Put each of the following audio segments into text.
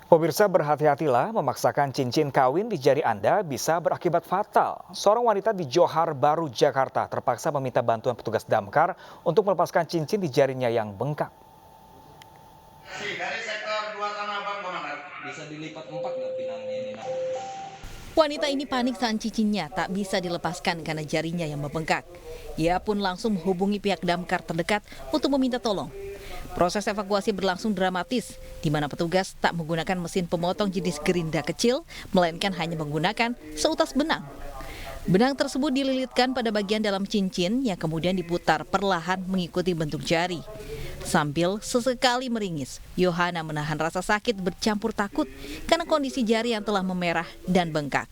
Pemirsa, berhati-hatilah, memaksakan cincin kawin di jari Anda bisa berakibat fatal. Seorang wanita di Johar Baru, Jakarta terpaksa meminta bantuan petugas damkar untuk melepaskan cincin di jarinya yang bengkak. Dari sektor 2 Tanah Abang, Komandan. Bisa dilipat 4 nggak pinangnya ini? Wanita ini panik saat cincinnya tak bisa dilepaskan karena jarinya yang membengkak. Ia pun langsung menghubungi pihak damkar terdekat untuk meminta tolong. Proses evakuasi berlangsung dramatis, di mana petugas tak menggunakan mesin pemotong jenis gerinda kecil, melainkan hanya menggunakan seutas benang. Benang tersebut dililitkan pada bagian dalam cincin yang kemudian diputar perlahan mengikuti bentuk jari. Sambil sesekali meringis, Yohana menahan rasa sakit bercampur takut karena kondisi jari yang telah memerah dan bengkak.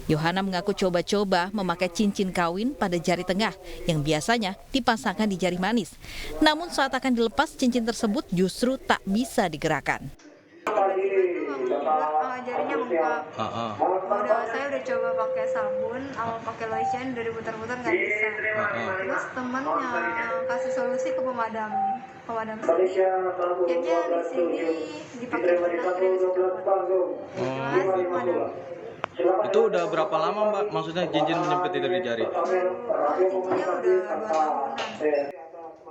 Yohana mengaku coba-coba memakai cincin kawin pada jari tengah yang biasanya dipasangkan di jari manis. Namun saat akan dilepas, cincin tersebut justru tak bisa digerakkan. Jarinya bengkak. Saya udah coba pakai sabun, pakai lotion, udah diputar-putar nggak bisa. Terus temen yang kasih solusi ke pemadam sini. Akhirnya di sini dipakai benang akhirnya bisa copot. Terima kasih pemadam. Itu udah berapa lama Mbak? Maksudnya cincin menyempit itu di jari? Cincinnya udah 2 tahunan.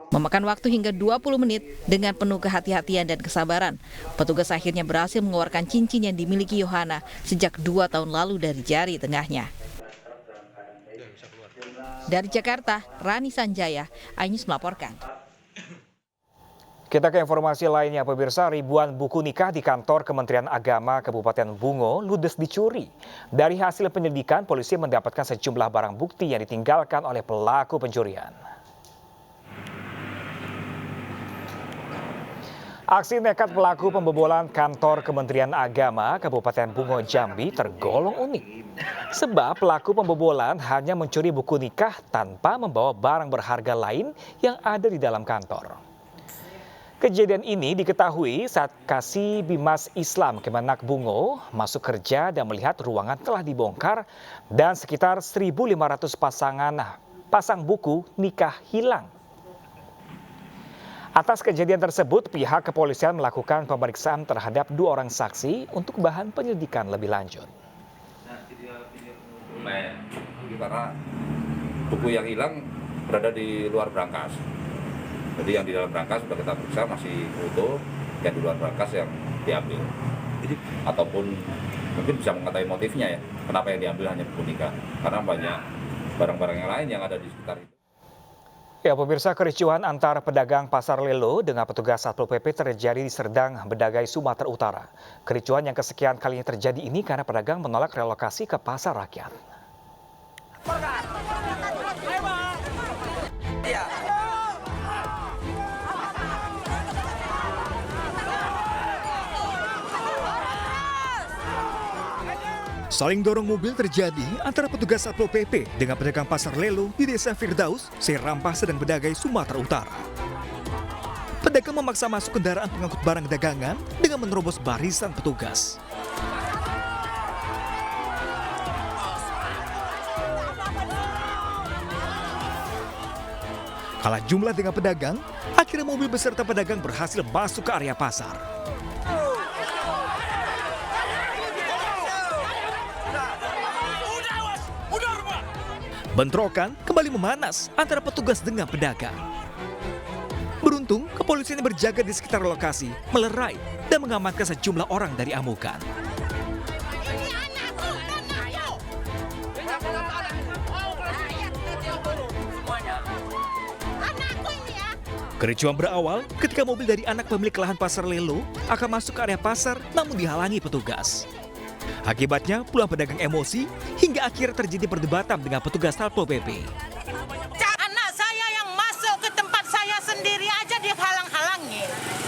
Memakan waktu hingga 20 menit dengan penuh kehati-hatian dan kesabaran, petugas akhirnya berhasil mengeluarkan cincin yang dimiliki Yohana sejak 2 tahun lalu dari jari tengahnya. Dari Jakarta, Rani Sanjaya, iNews melaporkan. Kita ke informasi lainnya, pemirsa. Ribuan buku nikah di kantor Kementerian Agama Kabupaten Bungo ludes dicuri. Dari hasil penyelidikan, polisi mendapatkan sejumlah barang bukti yang ditinggalkan oleh pelaku pencurian. Aksi nekat pelaku pembobolan kantor Kementerian Agama Kabupaten Bungo, Jambi tergolong unik. Sebab pelaku pembobolan hanya mencuri buku nikah tanpa membawa barang berharga lain yang ada di dalam kantor. Kejadian ini diketahui saat Kasih Bimas Islam Kemenak Bungo masuk kerja dan melihat ruangan telah dibongkar dan sekitar 1.500 pasang buku nikah hilang. Atas kejadian tersebut, pihak kepolisian melakukan pemeriksaan terhadap 2 orang saksi untuk bahan penyelidikan lebih lanjut. Karena buku yang hilang berada di luar brankas. Jadi yang di dalam brankas sudah kita periksa masih utuh, yang di luar brankas yang diambil. Ataupun mungkin bisa mengetahui motifnya ya, kenapa yang diambil hanya buku nikah. Karena banyak barang-barang yang lain yang ada di sekitar itu. Ya, pemirsa, kericuhan antar pedagang Pasar Lelo dengan petugas Satpol PP terjadi di Serdang, Bedagai, Sumatera Utara. Kericuhan yang kesekian kalinya terjadi ini karena pedagang menolak relokasi ke pasar rakyat. Saling dorong mobil terjadi antara petugas Satpol PP dengan pedagang Pasar Lelo di Desa Firdaus, Serampah, Sedang Bedagai, Sumatera Utara. Pedagang memaksa masuk kendaraan pengangkut barang dagangan dengan menerobos barisan petugas. Kalah jumlah dengan pedagang, akhirnya mobil beserta pedagang berhasil masuk ke area pasar. Bentrokan kembali memanas antara petugas dengan pedagang. Beruntung, kepolisian yang berjaga di sekitar lokasi melerai dan mengamankan sejumlah orang dari amukan. Kericuhan berawal ketika mobil dari anak pemilik lahan Pasar Lelo akan masuk ke area pasar namun dihalangi petugas. Akibatnya puluhan pedagang emosi hingga akhirnya terjadi perdebatan dengan petugas Satpol PP. Anak saya yang masuk ke tempat saya sendiri aja dihalang-halangi.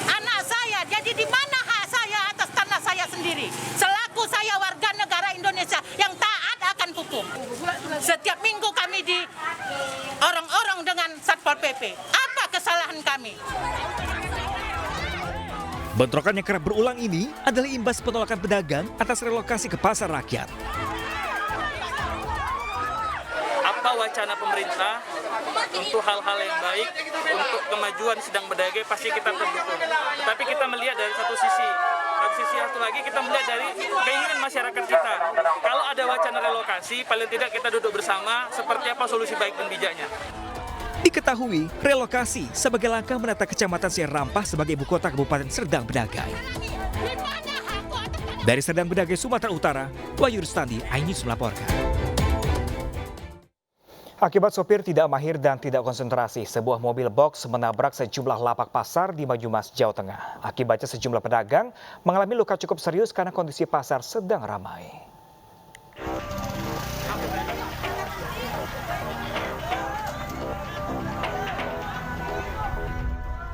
Anak saya, jadi di mana hak saya atas tanah saya sendiri? Selaku saya warga negara Indonesia yang taat akan hukum. Setiap minggu kami di orang-orang dengan Satpol PP. Apa kesalahan kami? Bentrokan yang kerap berulang ini adalah imbas penolakan pedagang atas relokasi ke pasar rakyat. Apa wacana pemerintah untuk hal-hal yang baik, untuk kemajuan Sedang Bedagai pasti kita terdukung. Tetapi kita melihat dari satu sisi sisi satu lagi kita melihat dari keinginan masyarakat kita. Kalau ada wacana relokasi, paling tidak kita duduk bersama seperti apa solusi baik dan bijaknya. Diketahui, relokasi sebagai langkah menata Kecamatan Serampah sebagai ibu kota Kabupaten Serdang Bedagai. Dari Serdang Bedagai, Sumatera Utara, Wahyu Rustandi, iNews melaporkan. Akibat sopir tidak mahir dan tidak konsentrasi, sebuah mobil box menabrak sejumlah lapak pasar di Banyumas, Jawa Tengah. Akibatnya sejumlah pedagang mengalami luka cukup serius karena kondisi pasar sedang ramai.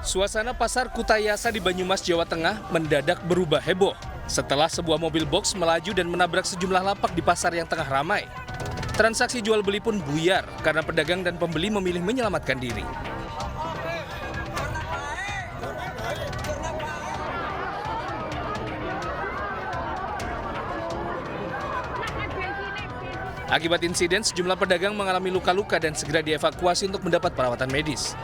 Suasana pasar Kutayasa di Banyumas, Jawa Tengah mendadak berubah heboh setelah sebuah mobil box melaju dan menabrak sejumlah lapak di pasar yang tengah ramai. Transaksi jual beli pun buyar karena pedagang dan pembeli memilih menyelamatkan diri. Akibat insiden, sejumlah pedagang mengalami luka-luka dan segera dievakuasi untuk mendapat perawatan medis.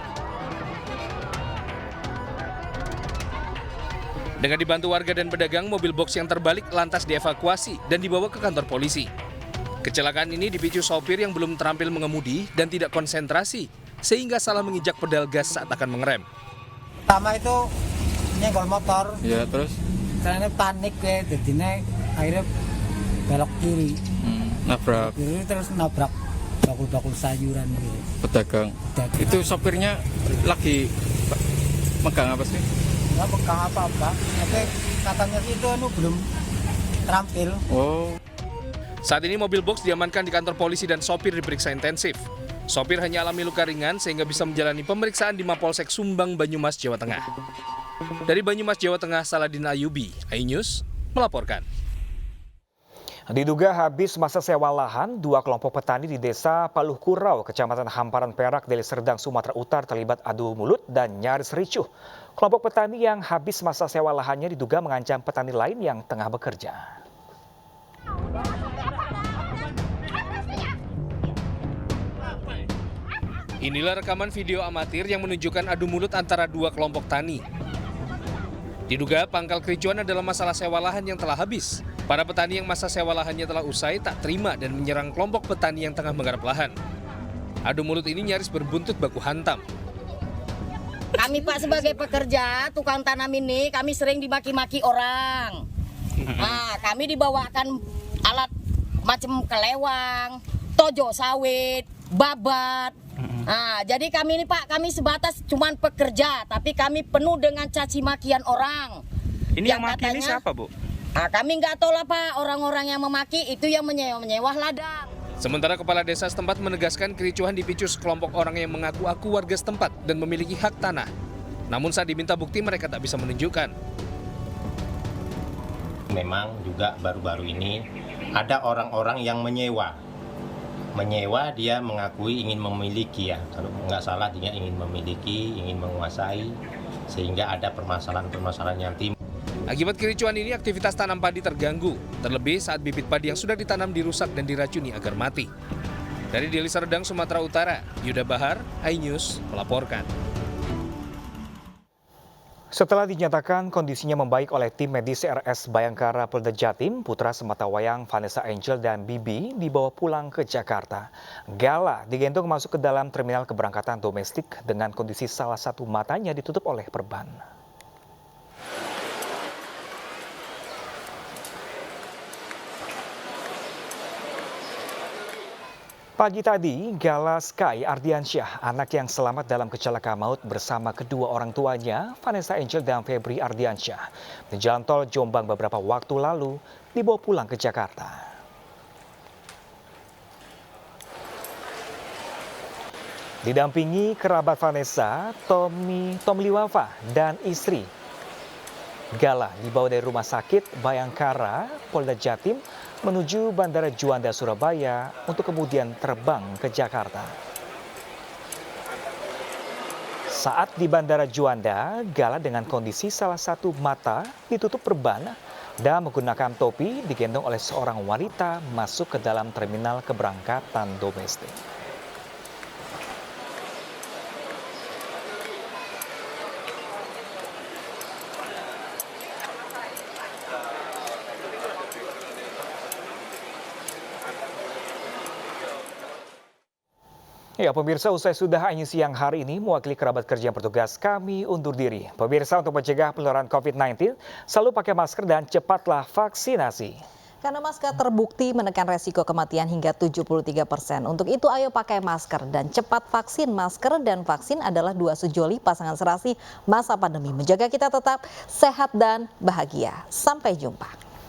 Dengan dibantu warga dan pedagang, mobil box yang terbalik lantas dievakuasi dan dibawa ke kantor polisi. Kecelakaan ini dipicu sopir yang belum terampil mengemudi dan tidak konsentrasi, sehingga salah menginjak pedal gas saat akan mengerem. Pertama itu nyenggol motor. Ya, terus? Karena panik ya, jadinya akhirnya belok kiri. Nabrak. Kiri terus nabrak bakul-bakul sayuran gitu. Pedagang. Itu sopirnya lagi megang apa sih? Nggak pegang apa-apa. Tapi katanya itu belum terampil. Oh. Saat ini mobil box diamankan di kantor polisi dan sopir diperiksa intensif. Sopir hanya alami luka ringan sehingga bisa menjalani pemeriksaan di Mapolsek Sumbang, Banyumas, Jawa Tengah. Dari Banyumas, Jawa Tengah, Saladin Ayubi, iNews melaporkan. Diduga habis masa sewa lahan, dua kelompok petani di Desa Paluh Kurau, Kecamatan Hamparan Perak, Deli Serdang, Sumatera Utara terlibat adu mulut dan nyaris ricuh. Kelompok petani yang habis masa sewa lahannya diduga mengancam petani lain yang tengah bekerja. Inilah rekaman video amatir yang menunjukkan adu mulut antara dua kelompok tani. Diduga pangkal kericuan adalah masalah sewa lahan yang telah habis. Para petani yang masa sewa lahannya telah usai tak terima dan menyerang kelompok petani yang tengah menggarap lahan. Adu mulut ini nyaris berbuntut baku hantam. Kami Pak sebagai pekerja tukang tanam ini kami sering dimaki-maki orang. Nah, kami dibawakan alat macam kelewang, tojo sawit, babat. Nah, jadi kami ini Pak, kami sebatas cuman pekerja, tapi kami penuh dengan caci makian orang. Ini yang maki ini siapa, Bu? Nah, kami nggak tahu lah Pak, orang-orang yang memaki itu yang menyewa ladang. Sementara kepala desa setempat menegaskan kericuhan dipicu sekelompok orang yang mengaku-aku warga setempat dan memiliki hak tanah. Namun saat diminta bukti mereka tak bisa menunjukkan. Memang juga baru-baru ini ada orang-orang yang menyewa. Menyewa dia mengakui ingin memiliki ya, kalau nggak salah dia ingin memiliki, ingin menguasai, sehingga ada permasalahan-permasalahan yang timbul. Akibat kericuan ini aktivitas tanam padi terganggu, terlebih saat bibit padi yang sudah ditanam dirusak dan diracuni agar mati. Dari Deli Serdang, Sumatera Utara, Yuda Bahar, iNews melaporkan. Setelah dinyatakan kondisinya membaik oleh tim medis RS Bayangkara Polda Jatim, putra sematawayang Vanessa Angel dan Bibi dibawa pulang ke Jakarta. Gala digendong masuk ke dalam terminal keberangkatan domestik dengan kondisi salah satu matanya ditutup oleh perban. Pagi tadi, Gala Sky Ardiansyah, anak yang selamat dalam kecelakaan maut bersama kedua orang tuanya, Vanessa Angel dan Febri Ardiansyah, di jalan tol Jombang beberapa waktu lalu, dibawa pulang ke Jakarta. Didampingi kerabat Vanessa, Tom Liwafa, dan istri. Gala dibawa dari rumah sakit Bayangkara, Polda Jatim, menuju Bandara Juanda, Surabaya untuk kemudian terbang ke Jakarta. Saat di Bandara Juanda, Gala dengan kondisi salah satu mata ditutup perban dan menggunakan topi digendong oleh seorang wanita masuk ke dalam terminal keberangkatan domestik. Ya pemirsa, usai sudah Aini siang hari ini mewakili kerabat kerja yang bertugas, kami undur diri. Pemirsa, untuk mencegah penularan COVID-19, selalu pakai masker dan cepatlah vaksinasi. Karena masker terbukti menekan resiko kematian hingga 73%. Untuk itu ayo pakai masker dan cepat vaksin. Masker dan vaksin adalah dua sejoli pasangan serasi masa pandemi. Menjaga kita tetap sehat dan bahagia. Sampai jumpa.